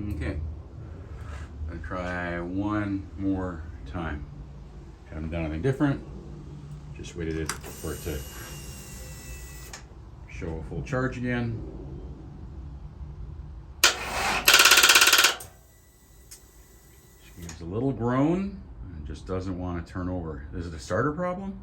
Okay, I'm gonna try one more time. Haven't done anything different. Just waited for it to show a full charge again. She gives a little groan and just doesn't want to turn over. Is it a starter problem?